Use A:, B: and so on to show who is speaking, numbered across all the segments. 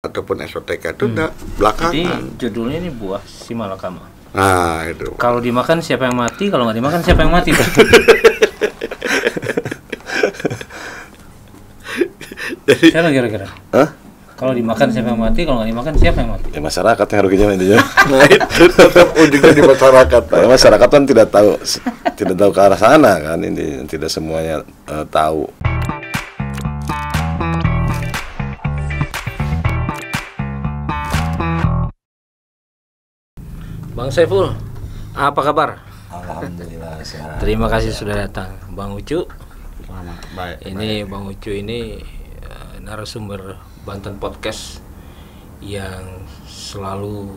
A: ataupun esoteca itu udah belakangan.
B: Jadi judulnya ini buah simalakama.
A: Nah itu.
B: Kalau dimakan siapa yang mati, kalau nggak dimakan siapa yang mati? Siapa kira-kira?
C: Hah?
B: Kalau dimakan siapa yang mati, kalau nggak dimakan siapa yang mati?
C: Ya masyarakat yang ruginya intinya.
A: Nah itu tetap ujungnya di masyarakat.
C: Karena masyarakat kan tidak tahu ke arah sana kan, ini tidak semuanya tahu.
B: Bang Saiful, apa kabar?
C: Alhamdulillah sehat.
B: Terima kasih sudah datang, Bang Ucu.
A: Baik.
B: Ini Bang Ucu ini narasumber Banten Podcast yang selalu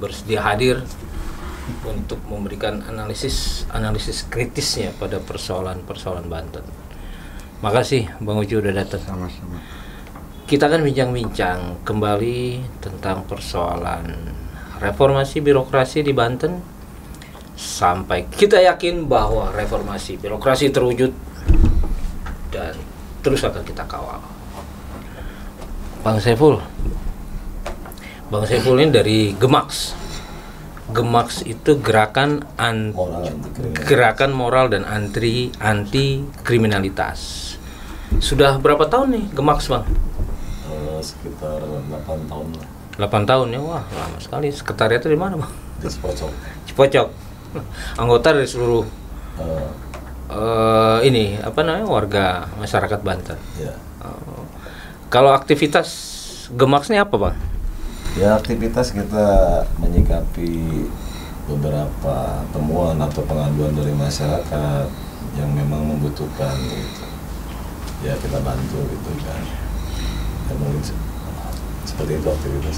B: bersedia hadir untuk memberikan analisis kritisnya pada persoalan Banten. Makasih Bang Ucu udah datang.
A: Sama-sama.
B: Kita akan bincang-bincang kembali tentang persoalan reformasi birokrasi di Banten sampai kita yakin bahwa reformasi birokrasi terwujud dan terus akan kita kawal. Bang Saiful ini dari Gemaks. Gemaks itu gerakan moral dan anti kriminalitas. Sudah berapa tahun nih Gemaks, Bang?
C: Sekitar 8 tahun lah.
B: 8 tahun ya, wah lama sekali. Sekretariatnya di mana, Bang?
C: Di
B: Cipocok. Anggota dari seluruh warga masyarakat Banten.
C: Ya.
B: Kalau aktivitas Gemaks ini apa, Bang?
C: Ya, aktivitas kita menyikapi beberapa temuan atau pengaduan dari masyarakat yang memang membutuhkan gitu. Ya kita bantu gitu kan. Ya, mungkin seperti itu aktivitas.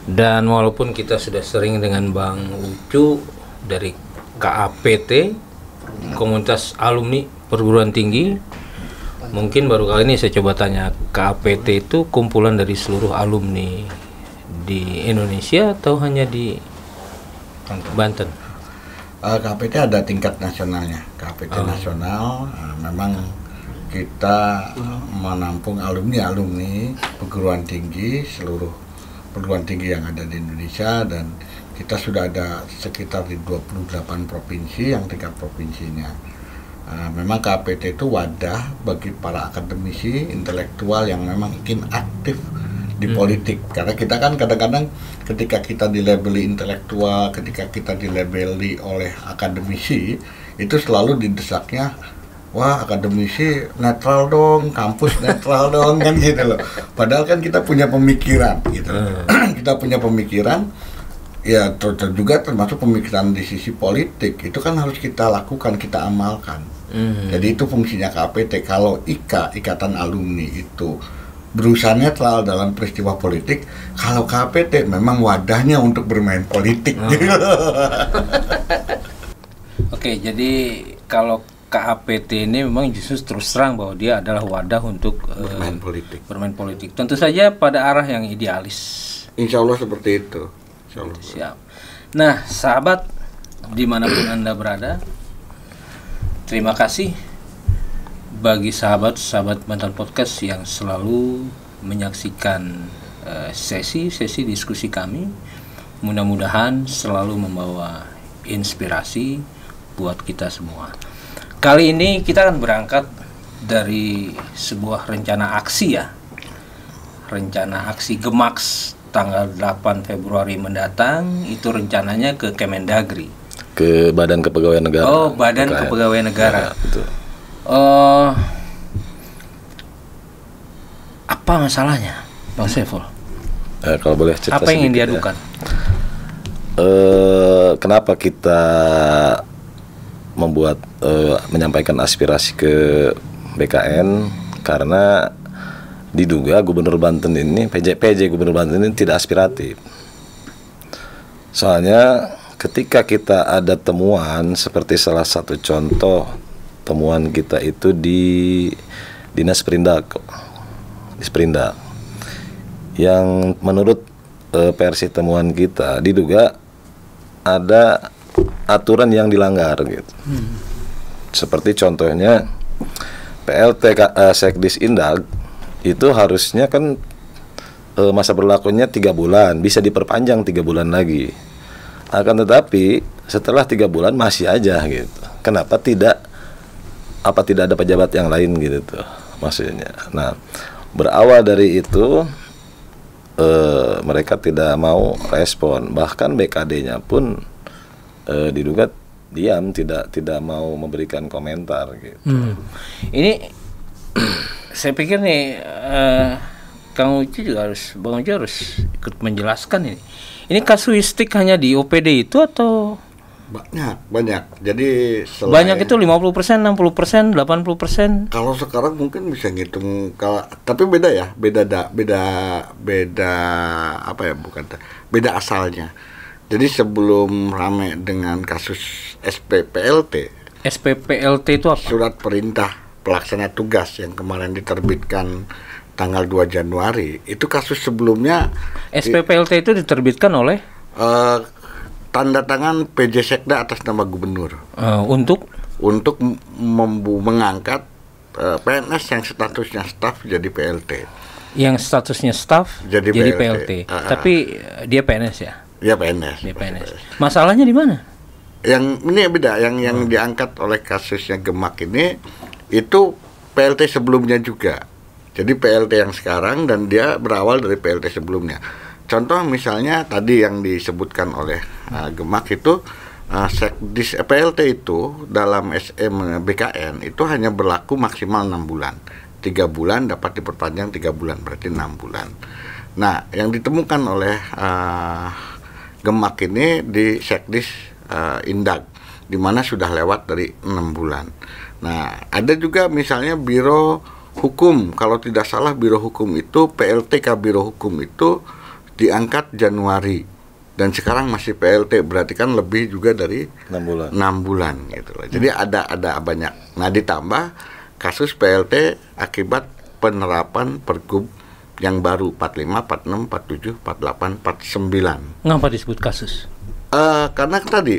B: Dan walaupun kita sudah sering dengan Bang Ucu dari KAPT, Komunitas Alumni Perguruan Tinggi, mungkin baru kali ini saya coba tanya, KAPT itu kumpulan dari seluruh alumni di Indonesia atau hanya di Banten?
A: KAPT ada tingkat nasionalnya. KAPT nasional, memang kita menampung alumni perguruan tinggi, seluruh perguruan tinggi yang ada di Indonesia, dan kita sudah ada sekitar di 28 provinsi yang tingkat provinsinya. Memang KAPT itu wadah bagi para akademisi intelektual yang memang ingin aktif di politik, karena kita kan kadang-kadang ketika kita dilabeli intelektual, ketika kita dilabeli oleh akademisi, itu selalu didesaknya, wah akademisi netral dong, kampus netral dong, kan gitu loh. Padahal kan kita punya pemikiran gitu. Kita punya pemikiran, ya juga termasuk pemikiran di sisi politik, itu kan harus kita lakukan, kita amalkan. Jadi itu fungsinya KAPT. Kalau Ikatan Alumni itu berusaha netral dalam peristiwa politik, kalau KAPT memang wadahnya untuk bermain politik.
B: Oke, jadi kalau KAPT ini memang justru terus terang bahwa dia adalah wadah untuk bermain politik. Tentu saja pada arah yang idealis.
A: Insya Allah seperti itu.
B: Siap. Nah, sahabat dimanapun Anda berada, terima kasih bagi sahabat-sahabat Banten Podcast yang selalu menyaksikan sesi-sesi diskusi kami. Mudah-mudahan selalu membawa inspirasi buat kita semua. Kali ini kita akan berangkat dari sebuah rencana aksi ya. Rencana aksi Gemaks tanggal 8 Februari mendatang, itu rencananya ke Kemendagri.
C: Ke Badan Kepegawaian Negara.
B: Oh, Badan Kepegawaian Negara.
C: Ya, betul.
B: Apa masalahnya, Bang Saiful?
C: Kalau boleh cerita
B: apa yang ingin
C: sedikit,
B: diadukan?
C: Kenapa kita menyampaikan aspirasi ke BKN? Karena diduga Gubernur Banten ini, PJ Gubernur Banten ini tidak aspiratif. Soalnya ketika kita ada temuan, seperti salah satu contoh temuan kita itu di Dinas Perindak, yang menurut versi temuan kita diduga ada aturan yang dilanggar gitu. Seperti contohnya PLT Sekdis Indag itu harusnya kan masa berlakunya 3 bulan, bisa diperpanjang 3 bulan lagi. Akan tetapi setelah 3 bulan masih aja gitu. Kenapa tidak ada pejabat yang lain gitu tuh maksudnya. Nah, berawal dari itu mereka tidak mau respon, bahkan BKD-nya pun diduga diam, tidak mau memberikan komentar gitu.
B: Ini saya pikir nih Kang Ucu juga Bang Ucu harus ikut menjelaskan ini. Ini kasuistik hanya di OPD itu atau
A: banyak. Jadi
B: banyak itu 50%, 60%, 80%.
A: Kalau sekarang mungkin bisa ngitung tapi beda ya, beda apa ya, beda asalnya. Jadi sebelum rame dengan kasus SPPLT
B: itu apa?
A: Surat perintah pelaksana tugas yang kemarin diterbitkan tanggal 2 Januari, itu kasus sebelumnya.
B: SPPLT itu diterbitkan oleh
A: tanda tangan PJ Sekda atas nama gubernur
B: untuk
A: mengangkat PNS yang statusnya staf jadi PLT.
B: Yang statusnya staf jadi PLT. Tapi dia PNS ya?
A: Dia PNS.
B: Masalahnya di mana?
A: Yang ini beda, yang diangkat oleh kasusnya Gemak ini itu PLT sebelumnya juga. Jadi PLT yang sekarang dan dia berawal dari PLT sebelumnya. Contoh misalnya tadi yang disebutkan oleh Gemak itu Sekdis PLT itu dalam SM BKN itu hanya berlaku maksimal 6 bulan. 3 bulan dapat diperpanjang 3 bulan, berarti 6 bulan. Nah, yang ditemukan oleh Gemak ini di Sekdis Indag, di mana sudah lewat dari 6 bulan. Nah, ada juga misalnya Biro Hukum, kalau tidak salah Biro Hukum itu PLTK Biro Hukum itu diangkat Januari dan sekarang masih PLT, berarti kan lebih juga dari 6 bulan gitu loh. Jadi ada banyak. Nah, ditambah kasus PLT akibat penerapan Pergub yang baru 45, 46, 47, 48, 49.
B: Ngapa disebut kasus?
A: Karena tadi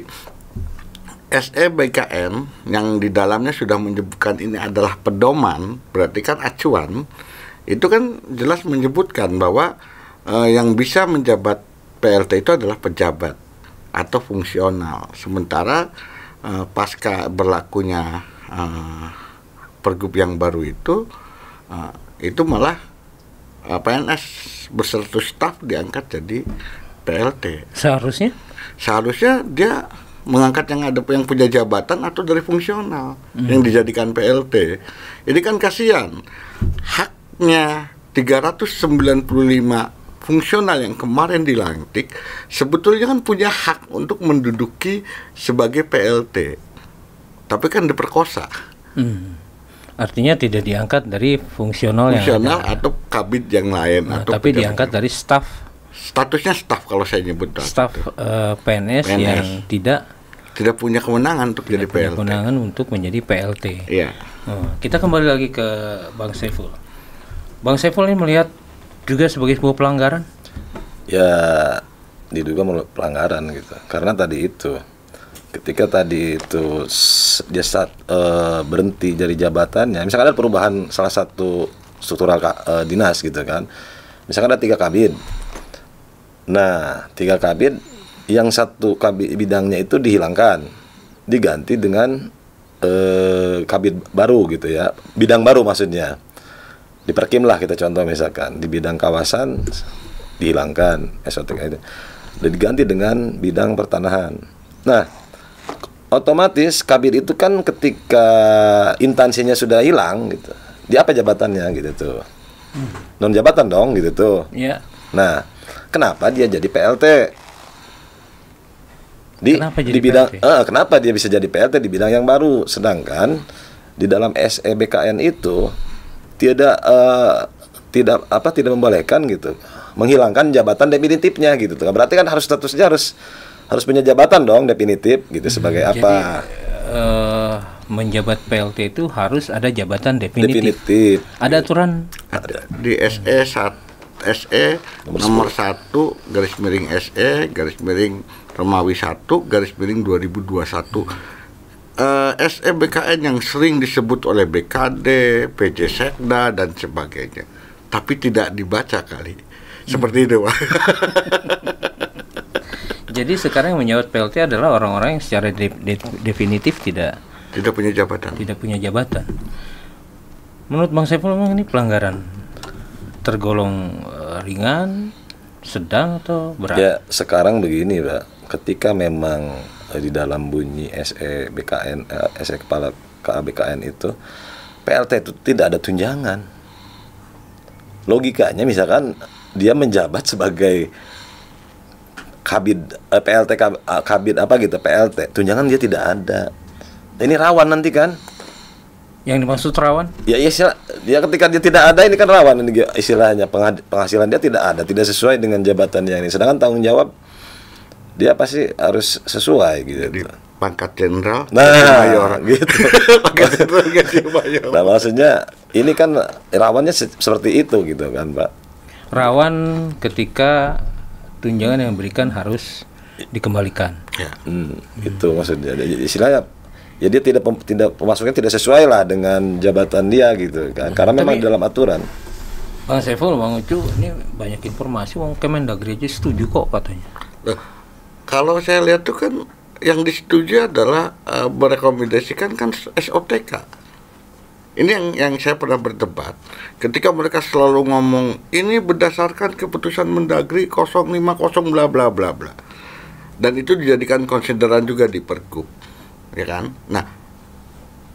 A: SEBKN yang di dalamnya sudah menyebutkan ini adalah pedoman, berarti kan acuan, itu kan jelas menyebutkan bahwa yang bisa menjabat PLT itu adalah pejabat atau fungsional. Sementara pasca berlakunya Pergub yang baru itu malah PNS berstatus staf diangkat jadi PLT. Seharusnya dia mengangkat yang punya jabatan atau dari fungsional yang dijadikan PLT. Ini kan kasihan. Haknya 395 fungsional yang kemarin dilantik sebetulnya kan punya hak untuk menduduki sebagai PLT. Tapi kan diperkosa.
B: Artinya tidak diangkat dari fungsional yang
A: atau kabid yang lain
B: tapi diangkat dari staf.
A: Statusnya staf kalau saya nyebut
B: staf PNS yang tidak
A: punya kewenangan untuk jadi PLT.
B: Kewenangan untuk menjadi PLT.
A: Iya.
B: Kita kembali lagi ke Bang Saiful. Bang Saiful ini melihat juga sebagai sebuah pelanggaran?
C: Ya, diduga pelanggaran gitu. Karena tadi itu, ketika tadi itu dia saat berhenti dari jabatannya, misalkan ada perubahan salah satu struktural dinas gitu kan, misalkan ada 3 kabid. Nah, 3 kabid, yang satu kabid bidangnya itu dihilangkan, diganti dengan kabid baru gitu ya, bidang baru maksudnya. Diperkim lah kita contoh misalkan di bidang kawasan dihilangkan SOTK itu, dan diganti dengan bidang pertanahan. Nah, otomatis kabid itu kan ketika instansinya sudah hilang gitu, dia apa jabatannya gitu tuh, non jabatan dong gitu tuh.
B: Yeah.
C: Nah, kenapa dia jadi PLT? Di bidang kenapa dia bisa jadi PLT di bidang yang baru, sedangkan di dalam SEBKN itu tidak membolehkan gitu menghilangkan jabatan definitifnya gitu tuh. Berarti kan harus statusnya harus punya jabatan dong definitif gitu sebagai apa?
B: Menjabat PLT itu harus ada jabatan definitif. Ada aturan
A: di SE nomor 1 garis miring SE garis miring Romawi 1 garis miring 2021. SEBKN yang sering disebut oleh BKD, PJ Sekda dan sebagainya, tapi tidak dibaca kali. Seperti itu, Pak.
B: Jadi sekarang yang menjabat PLT adalah orang-orang yang secara definitif tidak
A: punya jabatan.
B: Tidak punya jabatan. Menurut Bang Saiful, memang ini pelanggaran tergolong ringan, sedang atau berat?
C: Ya sekarang begini, Pak. Ketika memang di dalam bunyi SE BKN, SE Kepala KABKN itu, PLT itu tidak ada tunjangan. Logikanya misalkan dia menjabat sebagai kabid PLT kabid apa gitu PLT, tunjangan dia tidak ada. Ini rawan nanti kan?
B: Yang dimaksud rawan?
C: Ya istilah, dia ketika dia tidak ada ini kan rawan ini istilahnya, penghasilan dia tidak ada, tidak sesuai dengan jabatannya ini. Sedangkan tanggung jawab dia pasti harus sesuai gitu.
A: Jadi pangkat jenderal,
C: mayor gitu.
A: Pangkat jenderal gaji mayor.
C: Nah maksudnya ini kan rawannya seperti itu gitu kan, Pak.
B: Rawan ketika tunjangan yang diberikan harus dikembalikan.
A: Ya.
C: Itu maksudnya. Jadi istilahnya ya dia tidak pemasuknya tidak sesuai lah dengan jabatan dia gitu kan. Karena memang dalam aturan.
B: Bang Saiful, Bang Ucu, ini banyak informasi Bang Kemendagri aja setuju kok katanya.
A: Kalau saya lihat tuh kan yang disetujui adalah merekomendasikan kan SOTK. Ini yang saya pernah berdebat. Ketika mereka selalu ngomong ini berdasarkan keputusan Mendagri 050 bla bla bla bla. Dan itu dijadikan konsideran juga di Pergub, ya kan? Nah,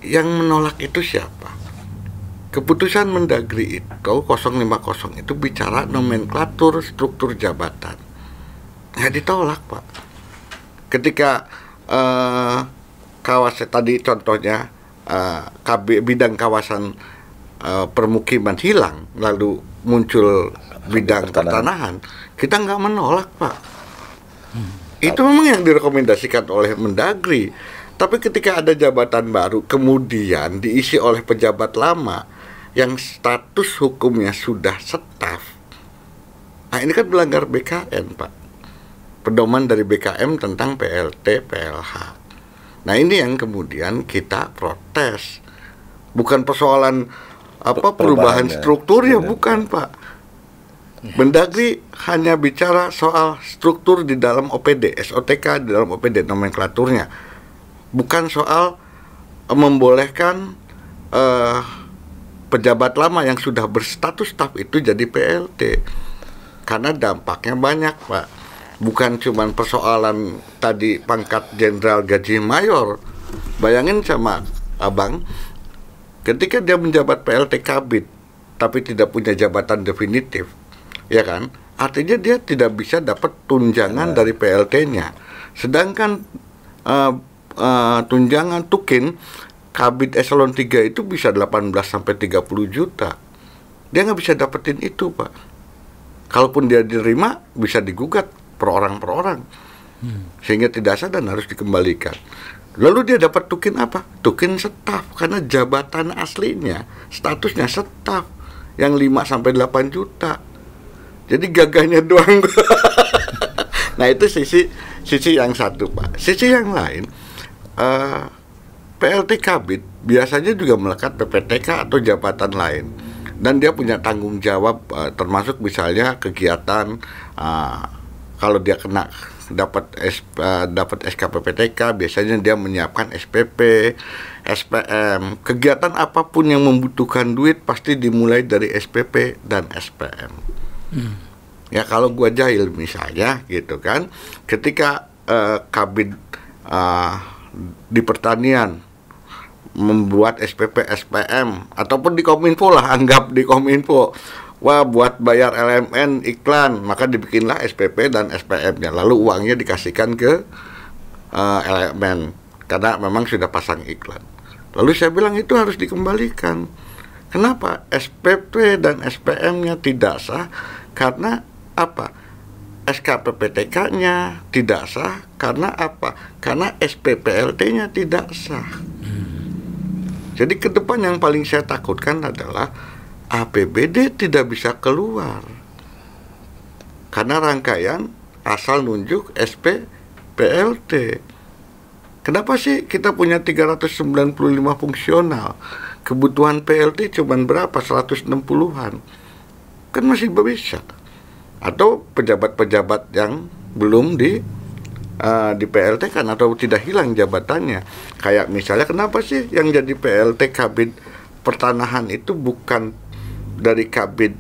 A: yang menolak itu siapa? Keputusan Mendagri itu 050 itu bicara nomenklatur struktur jabatan. Nggak ditolak, Pak. Ketika kawasan tadi contohnya bidang kawasan permukiman hilang, lalu muncul bidang pertanahan, kita nggak menolak, Pak. Itu memang yang direkomendasikan oleh Mendagri. Tapi ketika ada jabatan baru kemudian diisi oleh pejabat lama yang status hukumnya sudah staf, nah ini kan melanggar BKN, Pak. Pedoman dari BKM tentang PLT, PLH. Nah ini yang kemudian kita protes. Bukan persoalan perubahan struktur ya, bukan, Pak. Mendagri hanya bicara soal struktur di dalam OPD, SOTK di dalam OPD nomenklaturnya. Bukan soal membolehkan pejabat lama yang sudah berstatus staf itu jadi PLT. Karena dampaknya banyak, Pak. Bukan cuma persoalan tadi pangkat jenderal gaji mayor. Bayangin sama Abang, ketika dia menjabat PLT Kabid tapi tidak punya jabatan definitif, ya kan? Artinya dia tidak bisa dapat tunjangan dari PLT-nya. Sedangkan tunjangan tukin Kabid eselon 3 itu bisa 18 sampai 30 juta. Dia nggak bisa dapetin itu, Pak. Kalaupun dia diterima bisa digugat per orang, sehingga tidak sah dan harus dikembalikan. Lalu dia dapat tukin apa? Tukin staf, karena jabatan aslinya statusnya staf yang 5 sampai 8 juta. Jadi gagahnya doang. Nah itu sisi yang satu, Pak. Sisi yang lain, PLT Kabid biasanya juga melekat PPTK atau jabatan lain, dan dia punya tanggung jawab, termasuk misalnya kegiatan. Kalau dia kena dapat SKPPTK, biasanya dia menyiapkan SPP, SPM. Kegiatan apapun yang membutuhkan duit pasti dimulai dari SPP dan SPM. Ya kalau gua jahil misalnya gitu kan, ketika Kabid di pertanian membuat SPP, SPM, ataupun di Kominfo lah, anggap di Kominfo, wah buat bayar LMN iklan, maka dibikinlah SPP dan SPM-nya, lalu uangnya dikasihkan ke LMN karena memang sudah pasang iklan. Lalu saya bilang itu harus dikembalikan. Kenapa? SPP dan SPM-nya tidak sah karena apa? SKPPTK-nya tidak sah karena apa? Karena SPPLT-nya tidak sah. Jadi ke depan yang paling saya takutkan adalah APBD tidak bisa keluar karena rangkaian asal nunjuk SPPLT. Kenapa sih kita punya 395 fungsional, kebutuhan PLT cuma berapa, 160-an? Kan masih bisa. atau pejabat-pejabat yang belum di PLT kan atau tidak hilang jabatannya. Kayak misalnya kenapa sih yang jadi PLT Kabid Pertanahan itu bukan dari Kabid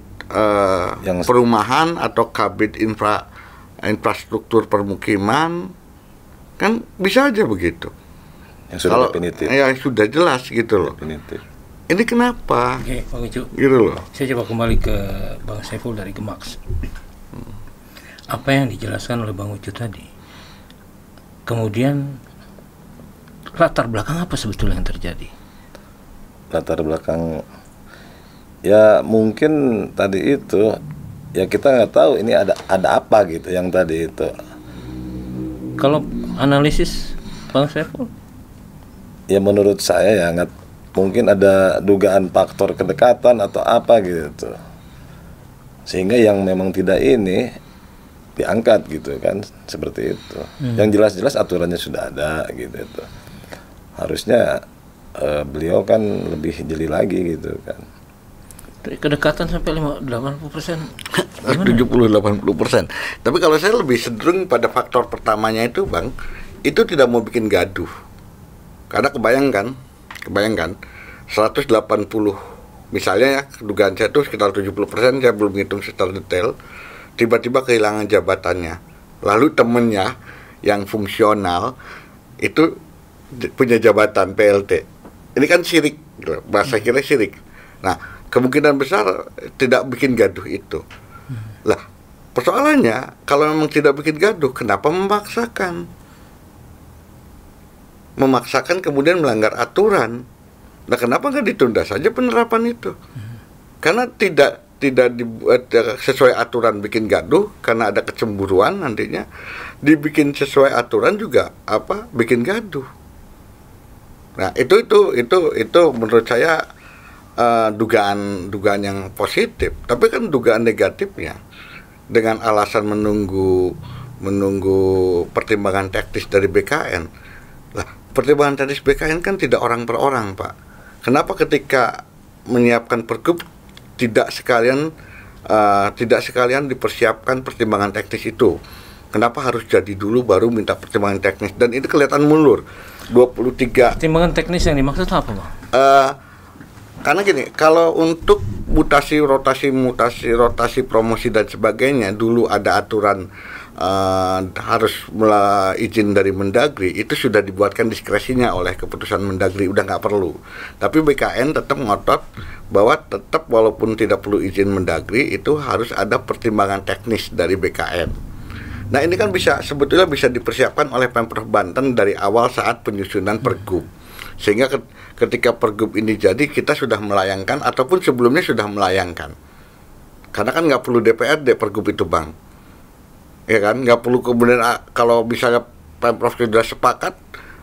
A: Perumahan atau Kabid Infrastruktur Permukiman? Kan bisa aja begitu.
C: Yang sudah definitif.
A: Ya sudah jelas gitu loh.
C: Definitif.
A: Ini kenapa?
B: Oke, Bang Ucu.
A: Gitu loh.
B: Saya coba kembali ke Bang Saiful dari Gemax. Apa yang dijelaskan oleh Bang Ucu tadi? Kemudian latar belakang apa sebetulnya yang terjadi?
C: Latar belakang ya mungkin tadi itu ya kita nggak tahu ini ada apa gitu yang tadi itu.
B: Kalau analisis Bang Saiful?
C: Ya menurut saya ya nggak mungkin ada dugaan faktor kedekatan atau apa gitu. Sehingga yang memang tidak ini diangkat gitu kan, seperti itu. Yang jelas-jelas aturannya sudah ada gitu itu. Harusnya beliau kan lebih jeli lagi gitu kan.
B: Kedekatan sampai 80%.
A: 70-80%. Tapi kalau saya lebih cenderung pada faktor pertamanya itu Bang, itu tidak mau bikin gaduh. Karena kebayangkan 180 misalnya ya, dugaan saya itu sekitar 70%, saya belum hitung secara detail, tiba-tiba kehilangan jabatannya. Lalu temennya yang fungsional itu punya jabatan PLT. Ini kan syirik, bahasa kira syirik. Nah, kemungkinan besar tidak bikin gaduh itu. Lah, persoalannya kalau memang tidak bikin gaduh, kenapa memaksakan? Memaksakan kemudian melanggar aturan. Nah, kenapa nggak ditunda saja penerapan itu? Karena tidak dibuat sesuai aturan bikin gaduh karena ada kecemburuan, nantinya dibikin sesuai aturan juga bikin gaduh. Nah, itu menurut saya dugaan yang positif. Tapi kan dugaan negatifnya dengan alasan menunggu pertimbangan teknis dari BKN. Lah, pertimbangan teknis BKN kan tidak orang per orang, Pak. Kenapa ketika menyiapkan pergub tidak sekalian dipersiapkan pertimbangan teknis itu? Kenapa harus jadi dulu baru minta pertimbangan teknis? Dan itu kelihatan mundur. 23
B: pertimbangan teknis yang dimaksud apa, Bang?
A: Karena gini, kalau untuk mutasi, rotasi, promosi dan sebagainya, dulu ada aturan harus izin dari Mendagri, itu sudah dibuatkan diskresinya oleh keputusan Mendagri, udah nggak perlu. Tapi BKN tetap ngotot bahwa tetap walaupun tidak perlu izin Mendagri, itu harus ada pertimbangan teknis dari BKN. Nah, ini kan sebetulnya bisa dipersiapkan oleh Pemprov Banten dari awal saat penyusunan pergub. Sehingga ketika pergub ini jadi, kita sudah melayangkan ataupun sebelumnya sudah melayangkan. Karena kan nggak perlu DPRD pergub itu, Bang. Ya kan, nggak perlu kemudian kalau misalnya Pemprov sudah sepakat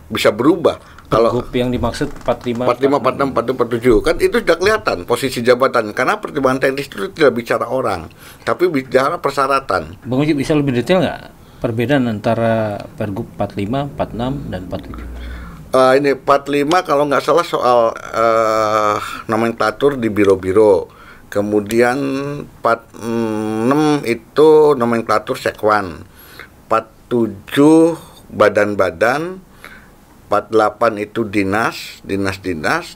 A: bisa berubah. Kalau
B: pergub yang dimaksud 45,
A: 46, 47 kan itu sudah kelihatan posisi jabatan. Karena pertimbangan teknis itu tidak bicara orang, tapi bicara persyaratan.
B: Bang Uji bisa lebih detail nggak perbedaan antara pergub 45, 46 dan 47?
A: Ini 45 kalau nggak salah soal nomenklatur di biro-biro. Kemudian 46 itu nomenklatur sekwan, 47 badan-badan, 48 itu dinas,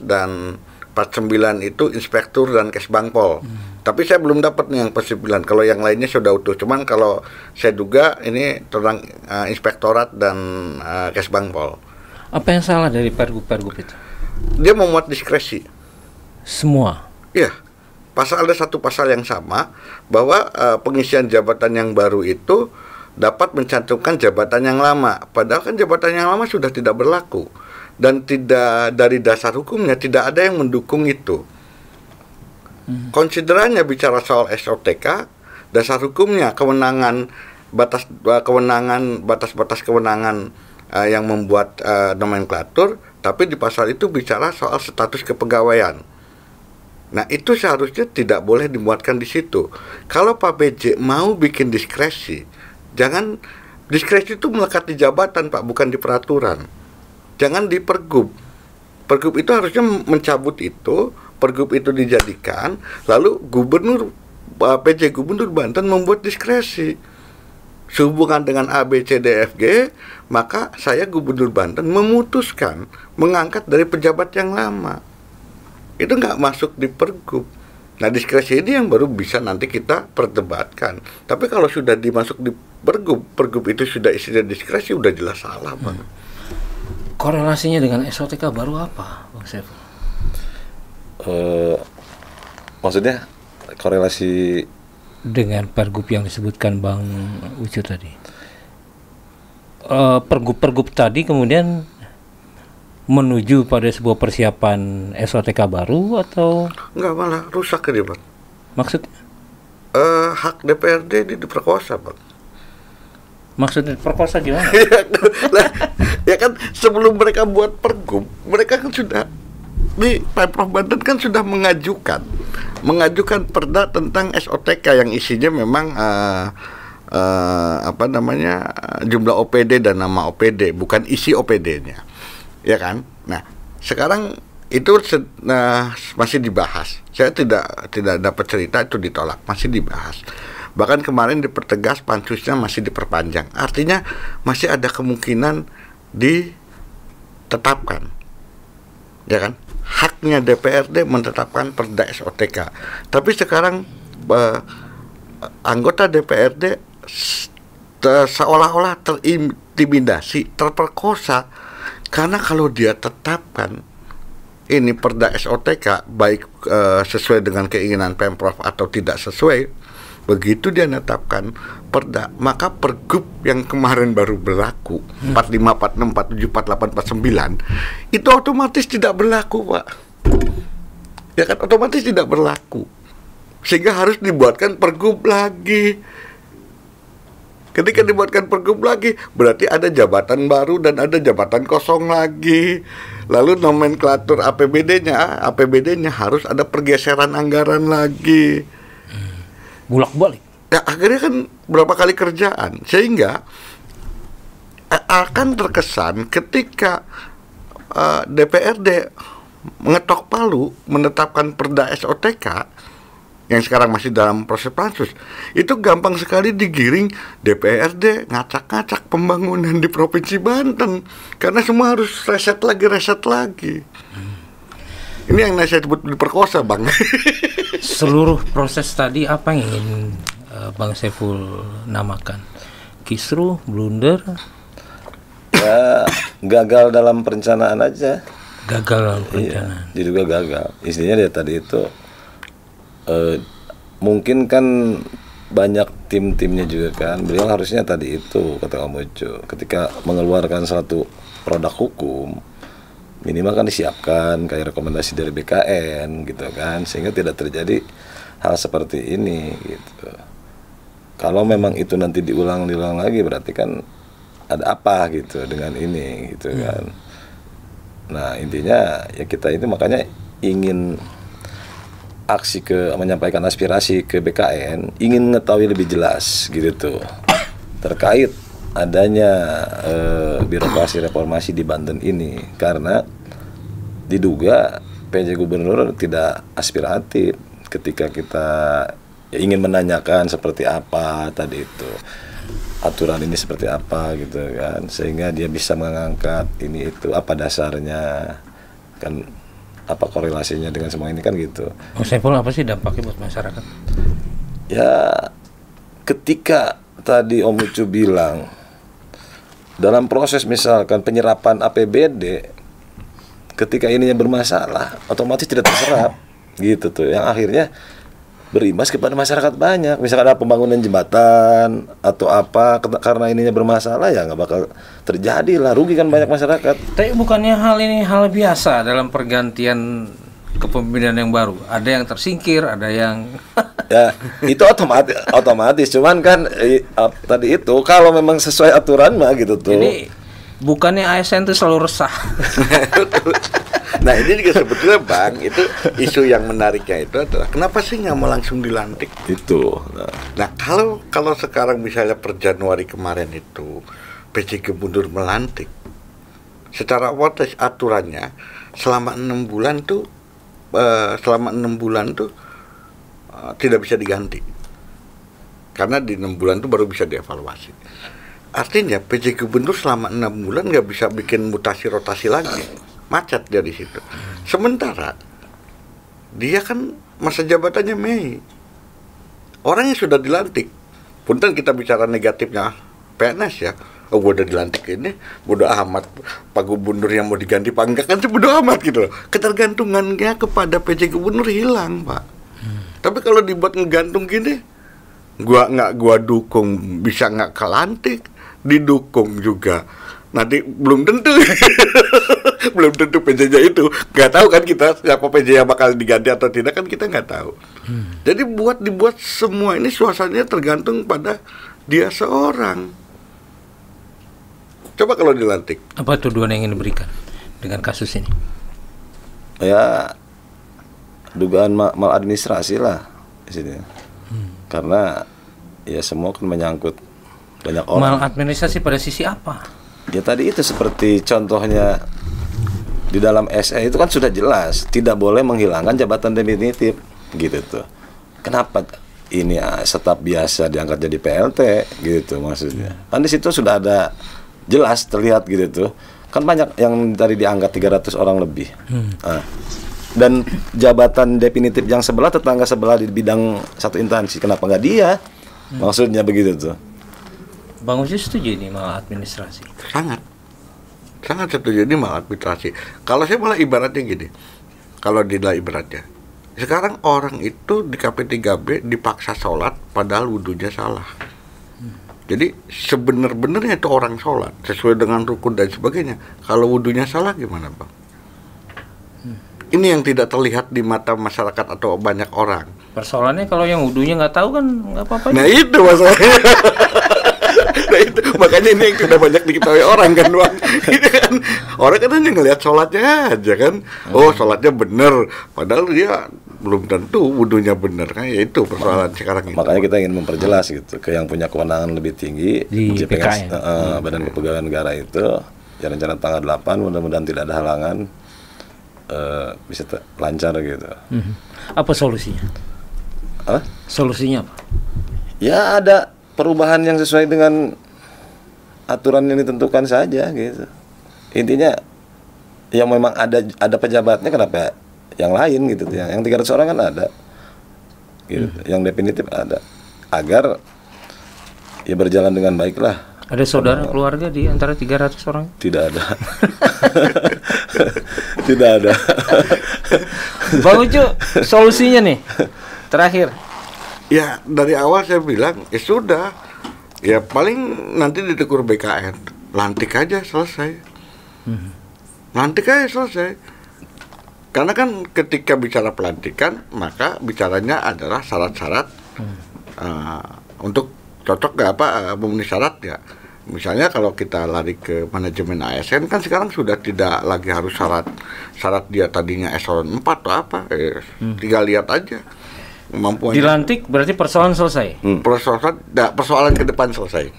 A: dan 49 itu inspektur dan kesbangpol. Tapi saya belum dapat nih yang 49. Kalau yang lainnya sudah utuh. Cuman kalau saya duga ini tentang inspektorat dan kesbangpol.
B: Apa yang salah dari pergub itu?
A: Dia memuat diskresi.
B: Semua?
A: Iya. Ada satu pasal yang sama bahwa pengisian jabatan yang baru itu dapat mencantumkan jabatan yang lama. Padahal kan jabatan yang lama sudah tidak berlaku. Dan tidak, dari dasar hukumnya tidak ada yang mendukung itu. Konsiderannya bicara soal SOTK, dasar hukumnya batas-batas kewenangan yang membuat nomenklatur, tapi di pasal itu bicara soal status kepegawaian. Nah, itu seharusnya tidak boleh dimuatkan di situ. Kalau Pak BJ mau bikin diskresi, jangan diskresi itu melekat di jabatan, Pak, bukan di peraturan. Jangan di pergub. Pergub itu harusnya mencabut itu, pergub itu dijadikan, lalu gubernur PJ Gubernur Banten membuat diskresi sehubungan dengan A, B, C, D, F, G, maka saya Gubernur Banten memutuskan mengangkat dari pejabat yang lama. Itu nggak masuk di Pergub. Nah, diskresi ini yang baru bisa nanti kita perdebatkan. Tapi kalau sudah dimasuk di Pergub, Pergub itu sudah isinya diskresi, udah jelas salah, Bang.
B: Korelasinya dengan SOTK baru apa, Bang Saiful?
C: Maksudnya korelasi
B: dengan Pergub yang disebutkan Bang Ucu tadi. Pergub tadi kemudian menuju pada sebuah persiapan SOTK baru atau
A: Enggak, malah rusak ini, Bang.
B: maksudnya?
A: Hak DPRD diperkosa, Bang.
B: Maksudnya perkosa gimana?
A: Lah, ya kan sebelum mereka buat Pergub, mereka kan sudah di Pemprov Banten kan sudah mengajukan perda tentang SOTK yang isinya memang jumlah OPD dan nama OPD, bukan isi OPD-nya, ya kan? Nah, sekarang itu masih dibahas. Saya tidak dapat cerita itu ditolak, masih dibahas. Bahkan kemarin dipertegas pansusnya masih diperpanjang. Artinya masih ada kemungkinan ditetapkan, ya kan? Haknya DPRD menetapkan perda SOTK. Tapi sekarang anggota DPRD seolah-olah terintimidasi, terperkosa, karena kalau dia tetapkan ini perda SOTK baik sesuai dengan keinginan Pemprov atau tidak sesuai, begitu dia menetapkan perda, maka Pergub yang kemarin baru berlaku 45, 46, 47, 48, 49 itu otomatis tidak berlaku, Pak. Ya kan, otomatis tidak berlaku. Sehingga harus dibuatkan Pergub lagi. Ketika dibuatkan Pergub lagi, berarti ada jabatan baru dan ada jabatan kosong lagi. Lalu nomenklatur APBD-nya harus ada pergeseran anggaran lagi.
B: Bolak-balik.
A: Ya, akhirnya kan berapa kali kerjaan, sehingga akan terkesan ketika DPRD mengetok palu menetapkan perda SOTK yang sekarang masih dalam proses pansus, itu gampang sekali digiring DPRD ngacak-ngacak pembangunan di Provinsi Banten karena semua harus reset lagi. Ini yang saya sebut diperkosa, Bang.
B: Seluruh proses tadi apa yang ingin Bang Saiful namakan? Kisruh, blunder?
C: ya gagal dalam perencanaan aja.
B: Gagal dalam perencanaan.
C: Iya, diduga gagal. Istilahnya dia tadi itu mungkin kan banyak tim-timnya juga kan. Beliau harusnya tadi itu kata Om Ucu, ketika mengeluarkan suatu produk hukum minimal kan disiapkan kayak rekomendasi dari BKN gitu kan, sehingga tidak terjadi hal seperti ini gitu. Kalau memang itu nanti diulang lagi berarti kan ada apa gitu dengan ini gitu kan. Nah intinya ya kita itu makanya ingin aksi menyampaikan aspirasi ke BKN, ingin mengetahui lebih jelas gitu tuh terkait adanya birokrasi reformasi di Banten ini, karena diduga PJ Gubernur tidak aspiratif ketika kita ingin menanyakan seperti apa tadi itu aturan ini seperti apa gitu kan, sehingga dia bisa mengangkat ini itu apa dasarnya kan, apa korelasinya dengan semua ini kan gitu.
B: Oh, Saiful, apa sih dampaknya buat masyarakat?
C: Ya ketika tadi Om Ucu bilang dalam proses misalkan penyerapan APBD ketika ininya bermasalah otomatis tidak terserap gitu tuh, yang akhirnya berimbas kepada masyarakat banyak. Misalkan ada pembangunan jembatan atau apa karena ininya bermasalah ya nggak bakal terjadi lah, rugi kan banyak masyarakat.
B: Tapi bukannya hal ini hal biasa dalam pergantian kepemimpinan yang baru? Ada yang tersingkir, ada yang
C: ya itu otomatis cuman kan tadi itu kalau memang sesuai aturan mah gitu tuh.
B: Jadi bukannya ASN itu selalu resah.
A: Nah ini juga sebetulnya Bang, itu isu yang menariknya itu adalah kenapa sih nggak mau langsung dilantik
C: Itu.
A: Nah kalau sekarang misalnya per Januari kemarin itu PJ Gubernur melantik, secara otomatis aturannya selama 6 bulan tuh tidak bisa diganti. Karena di 6 bulan itu baru bisa dievaluasi. Artinya PJ Gubernur selama 6 bulan nggak bisa bikin mutasi rotasi lagi. Macet dia di situ. Sementara dia kan masa jabatannya Mei. Orang yang sudah dilantik, punten kita bicara negatifnya PNS ya. Oh, gue udah dilantik ini, bodo amat Pak Gubernur yang mau diganti Pak enggak kan bodo amat gitu loh. Ketergantungannya kepada PJ Gubernur hilang, Pak. Tapi kalau dibuat ngegantung gini, gua dukung bisa nggak kelantik, didukung juga. Nanti belum tentu belum tentu PJ-nya itu. Nggak tahu kan kita siapa PJ yang bakal diganti atau tidak kan kita nggak tahu. Jadi dibuat semua ini suasananya tergantung pada dia seorang. Coba kalau dilantik.
B: Apa tuduhan yang ingin diberikan dengan kasus ini?
C: Ya dugaan maladministrasi lah di sini. Karena ya semua kan menyangkut banyak orang.
B: Maladministrasi pada sisi apa?
C: Ya tadi itu seperti contohnya di dalam SE itu kan sudah jelas tidak boleh menghilangkan jabatan definitif gitu tuh. Kenapa ini staf biasa diangkat jadi PLT gitu maksudnya? Kan di situ sudah ada jelas terlihat gitu tuh. Kan banyak yang tadi diangkat 300 orang lebih. Dan jabatan definitif yang sebelah tetangga sebelah di bidang satu instansi, kenapa nggak dia? Maksudnya begitu tuh.
B: Bang Uci setuju ini maladministrasi?
A: Sangat setuju ini maladministrasi. Kalau saya malah ibaratnya gini, kalau dilihat ibaratnya, sekarang orang itu di KP3B dipaksa sholat padahal wudunya salah. Jadi sebenar-benarnya itu orang sholat sesuai dengan rukun dan sebagainya. Kalau wudunya salah gimana, Bang? Ini yang tidak terlihat di mata masyarakat atau banyak orang.
B: Persoalannya kalau yang wudunya nggak tahu kan nggak apa-apa.
A: Nah itu masalahnya. Nah itu makanya ini yang tidak banyak diketahui orang kan, Bang. Ini kan orang kan hanya ngelihat sholatnya aja kan. Oh sholatnya bener, padahal dia belum tentu wudunya bener kan. Ya itu persoalan sekarang ini.
C: Makanya kita ingin memperjelas gitu ke yang punya kewenangan lebih tinggi
B: di BKN.
C: Badan Kepegawaian Negara itu. Ya rencana tanggal 8 mudah-mudahan tidak ada halangan. Bisa lancar gitu.
B: Apa solusinya? Solusinya apa?
C: Ya ada perubahan yang sesuai dengan aturan yang ditentukan saja gitu. Intinya yang memang ada pejabatnya kenapa yang lain gitu. Yang 300 orang kan ada. Gitu. Yang definitif ada. Agar ya berjalan dengan baik lah.
B: Ada saudara keluarga di antara 300 orang?
C: Tidak ada. Tidak ada.
B: Bang Ucu, solusinya nih terakhir.
A: Ya dari awal saya bilang ya sudah. Ya paling nanti ditegur BKN, lantik aja selesai. Lantik aja selesai. Karena kan ketika bicara pelantikan maka bicaranya adalah syarat-syarat untuk cocok gak memenuhi syarat ya. Misalnya kalau kita lari ke manajemen ASN kan sekarang sudah tidak lagi harus syarat dia tadinya eselon 4 atau apa, tinggal lihat aja kemampuan.
B: Dilantik berarti persoalan selesai.
A: Persoalan ke depan selesai.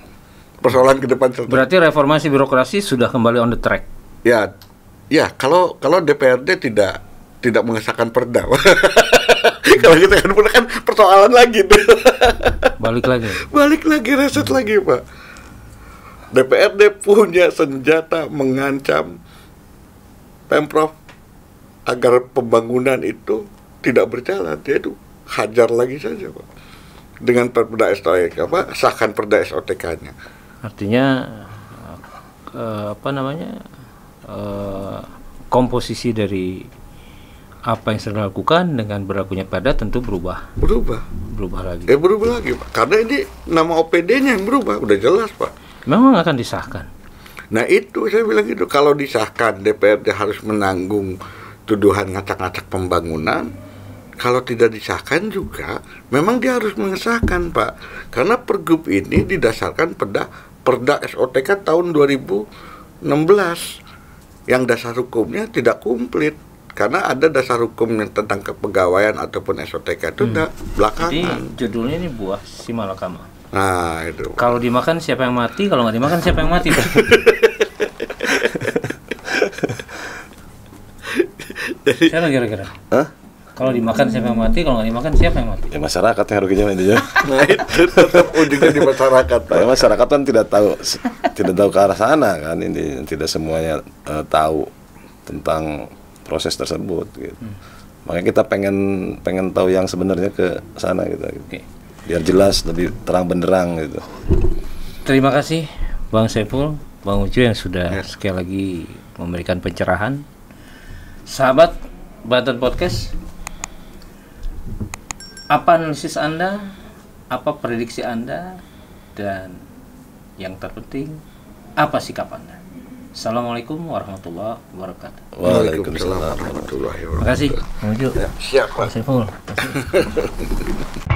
A: Berarti
B: reformasi birokrasi sudah kembali on the track.
A: Ya kalau DPRD tidak mengesahkan perda. Kalau kita kan persoalan lagi tuh. Balik lagi reset lagi, Pak. DPRD punya senjata mengancam Pemprov agar pembangunan itu tidak berjalan, yaitu hajar lagi saja, Pak. Dengan perda SOTK, sahkan perda SOTK-nya.
B: Artinya komposisi dari apa yang sedang dilakukan dengan berlakunya perda tentu berubah lagi.
A: Berubah lagi, Pak. Karena ini nama OPD-nya yang berubah, udah jelas, Pak.
B: Memang akan disahkan.
A: Nah itu saya bilang gitu, kalau disahkan DPRD harus menanggung tuduhan ngacak-ngacak pembangunan. Kalau tidak disahkan juga, memang dia harus mengesahkan, Pak. Karena pergub ini didasarkan perda SOTK tahun 2016 yang dasar hukumnya tidak komplit. Karena ada dasar hukum yang tentang kepegawaian ataupun SOTK itu udah belakangan.
B: Jadi judulnya ini buah si malakama.
A: Nah itu.
B: Kalau dimakan siapa yang mati, kalau nggak dimakan siapa yang mati. Siapa kira-kira? Kalau dimakan siapa yang mati, kalau nggak dimakan siapa yang mati?
C: Ya masyarakat yang ruginya intinya.
A: Nah itu tetap ujungnya di masyarakat.
C: Nah, masyarakat kan tidak tahu ke arah sana kan, ini tidak semuanya tahu tentang proses tersebut gitu. Makanya kita pengen tahu yang sebenarnya ke sana gitu.
B: Oke.
C: Biar jelas, lebih terang benderang gitu.
B: Terima kasih Bang Saiful, Bang Ucu yang sudah sekali lagi memberikan pencerahan. Sahabat Banten Podcast, apa analisis Anda, apa prediksi Anda, dan yang terpenting, apa sikap Anda? Assalamualaikum warahmatullahi wabarakatuh.
C: Waalaikumsalam
A: warahmatullahi wabarakatuh.
B: Terima kasih, Bang Ucu.
A: Siap, Pak.
B: Bang Saiful. Terima kasih.